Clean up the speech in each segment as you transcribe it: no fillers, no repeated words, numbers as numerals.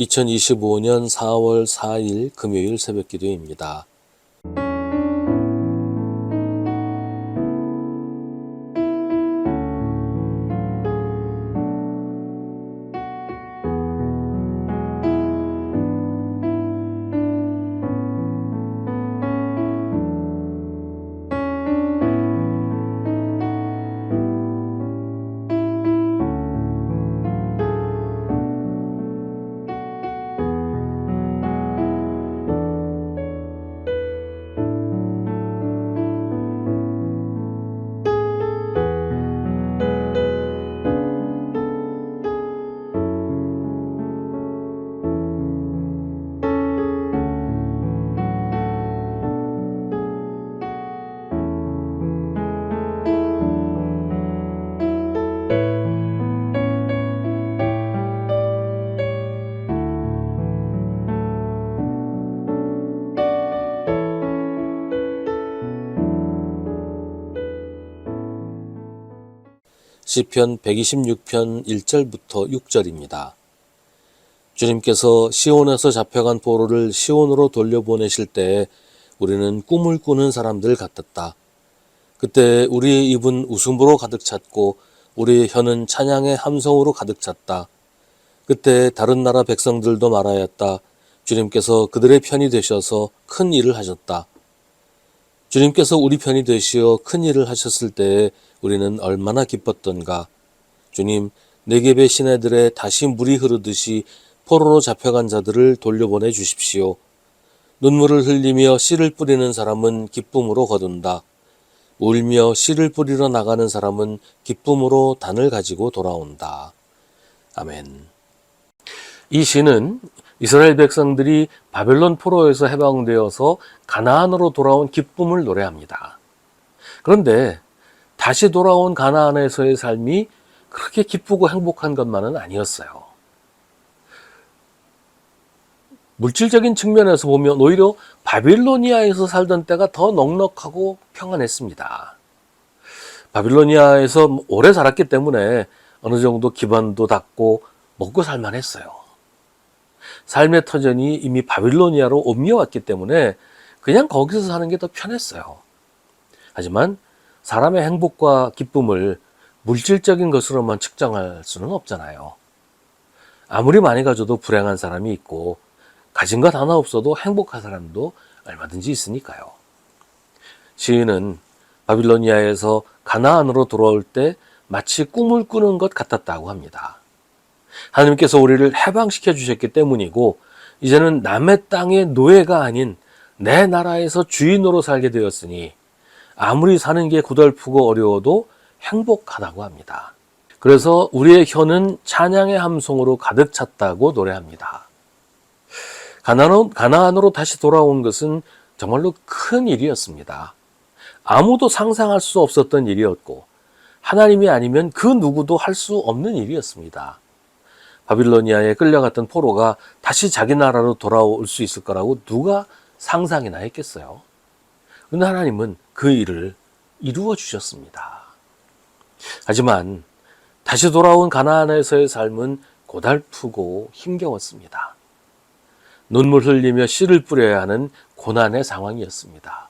2025년 4월 4일 금요일 새벽 기도입니다. 시편 126편 1절부터 6절입니다. 주님께서 시온에서 잡혀간 포로를 시온으로 돌려보내실 때에 우리는 꿈을 꾸는 사람들 같았다. 그때 우리의 입은 웃음으로 가득 찼고 우리의 혀는 찬양의 함성으로 가득 찼다. 그때 다른 나라 백성들도 말하였다. 주님께서 그들의 편이 되셔서 큰 일을 하셨다. 주님께서 우리 편이 되시어 큰 일을 하셨을 때에 우리는 얼마나 기뻤던가. 주님, 네겝의 시내들에 다시 물이 흐르듯이 포로로 잡혀간 자들을 돌려보내 주십시오. 눈물을 흘리며 씨를 뿌리는 사람은 기쁨으로 거둔다. 울며 씨를 뿌리러 나가는 사람은 기쁨으로 단을 가지고 돌아온다. 아멘. 이 시는 이스라엘 백성들이 바벨론 포로에서 해방되어서 가나안으로 돌아온 기쁨을 노래합니다. 그런데 다시 돌아온 가나안에서의 삶이 그렇게 기쁘고 행복한 것만은 아니었어요. 물질적인 측면에서 보면 오히려 바빌로니아에서 살던 때가 더 넉넉하고 평안했습니다. 바빌로니아에서 오래 살았기 때문에 어느 정도 기반도 닦고 먹고 살만했어요. 삶의 터전이 이미 바빌로니아로 옮겨왔기 때문에 그냥 거기서 사는 게 더 편했어요. 하지만 사람의 행복과 기쁨을 물질적인 것으로만 측정할 수는 없잖아요. 아무리 많이 가져도 불행한 사람이 있고 가진 것 하나 없어도 행복한 사람도 얼마든지 있으니까요. 시인은 바빌로니아에서 가나안으로 돌아올 때 마치 꿈을 꾸는 것 같았다고 합니다. 하나님께서 우리를 해방시켜 주셨기 때문이고 이제는 남의 땅의 노예가 아닌 내 나라에서 주인으로 살게 되었으니 아무리 사는 게 고달프고 어려워도 행복하다고 합니다. 그래서 우리의 혀는 찬양의 함성으로 가득 찼다고 노래합니다. 가나안으로 다시 돌아온 것은 정말로 큰 일이었습니다. 아무도 상상할 수 없었던 일이었고 하나님이 아니면 그 누구도 할 수 없는 일이었습니다. 바빌로니아에 끌려갔던 포로가 다시 자기 나라로 돌아올 수 있을 거라고 누가 상상이나 했겠어요. 그런데 하나님은 그 일을 이루어 주셨습니다. 하지만 다시 돌아온 가나안에서의 삶은 고달프고 힘겨웠습니다. 눈물 흘리며 씨를 뿌려야 하는 고난의 상황이었습니다.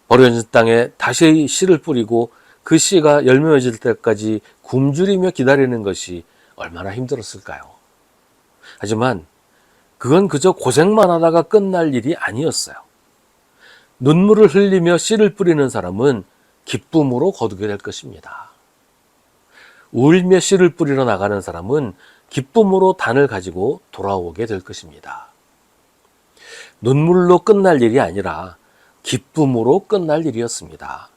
버려진 땅에 다시 씨를 뿌리고 그 씨가 열매 맺을 때까지 굶주리며 기다리는 것이 얼마나 힘들었을까요? 하지만 그건 그저 고생만 하다가 끝날 일이 아니었어요. 눈물을 흘리며 씨를 뿌리는 사람은 기쁨으로 거두게 될 것입니다. 울며 씨를 뿌리러 나가는 사람은 기쁨으로 단을 가지고 돌아오게 될 것입니다. 눈물로 끝날 일이 아니라 기쁨으로 끝날 일이었습니다.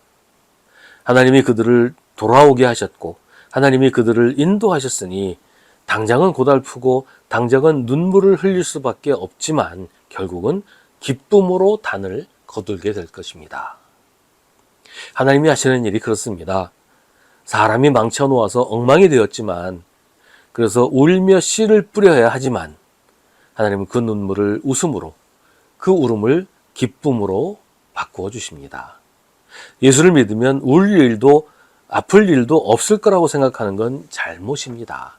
하나님이 그들을 돌아오게 하셨고 하나님이 그들을 인도하셨으니 당장은 고달프고 당장은 눈물을 흘릴 수밖에 없지만 결국은 기쁨으로 단을 거두게 될 것입니다. 하나님이 하시는 일이 그렇습니다. 사람이 망쳐놓아서 엉망이 되었지만 그래서 울며 씨를 뿌려야 하지만 하나님은 그 눈물을 웃음으로 그 울음을 기쁨으로 바꾸어 주십니다. 예수를 믿으면 울 일도 아플 일도 없을 거라고 생각하는 건 잘못입니다.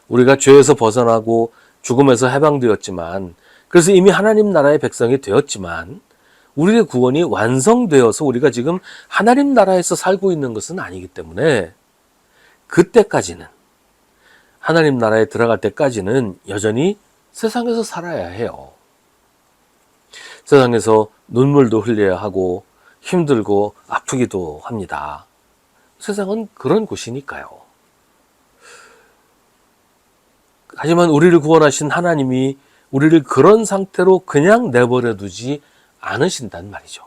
우리가 죄에서 벗어나고 죽음에서 해방되었지만, 그래서 이미 하나님 나라의 백성이 되었지만, 우리의 구원이 완성되어서 우리가 지금 하나님 나라에서 살고 있는 것은 아니기 때문에, 그때까지는, 하나님 나라에 들어갈 때까지는 여전히 세상에서 살아야 해요. 세상에서 눈물도 흘려야 하고 힘들고 아프기도 합니다. 세상은 그런 곳이니까요. 하지만 우리를 구원하신 하나님이 우리를 그런 상태로 그냥 내버려 두지 않으신단 말이죠.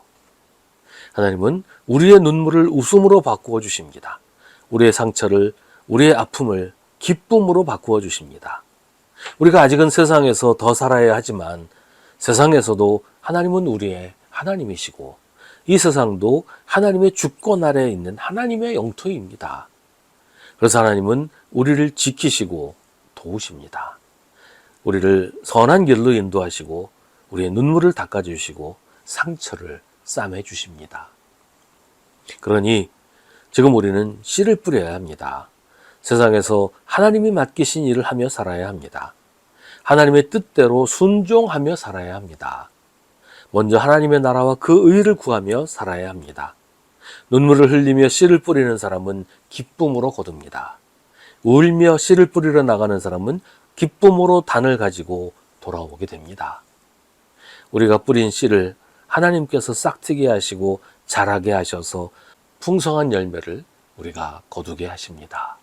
하나님은 우리의 눈물을 웃음으로 바꾸어 주십니다. 우리의 상처를, 우리의 아픔을 기쁨으로 바꾸어 주십니다. 우리가 아직은 세상에서 더 살아야 하지만 세상에서도 하나님은 우리의 하나님이시고 이 세상도 하나님의 주권 아래에 있는 하나님의 영토입니다. 그래서 하나님은 우리를 지키시고 도우십니다. 우리를 선한 길로 인도하시고 우리의 눈물을 닦아주시고 상처를 싸매주십니다. 그러니 지금 우리는 씨를 뿌려야 합니다. 세상에서 하나님이 맡기신 일을 하며 살아야 합니다. 하나님의 뜻대로 순종하며 살아야 합니다. 먼저 하나님의 나라와 그 의를 구하며 살아야 합니다. 눈물을 흘리며 씨를 뿌리는 사람은 기쁨으로 거둡니다. 울며 씨를 뿌리러 나가는 사람은 기쁨으로 단을 가지고 돌아오게 됩니다. 우리가 뿌린 씨를 하나님께서 싹트게 하시고 자라게 하셔서 풍성한 열매를 우리가 거두게 하십니다.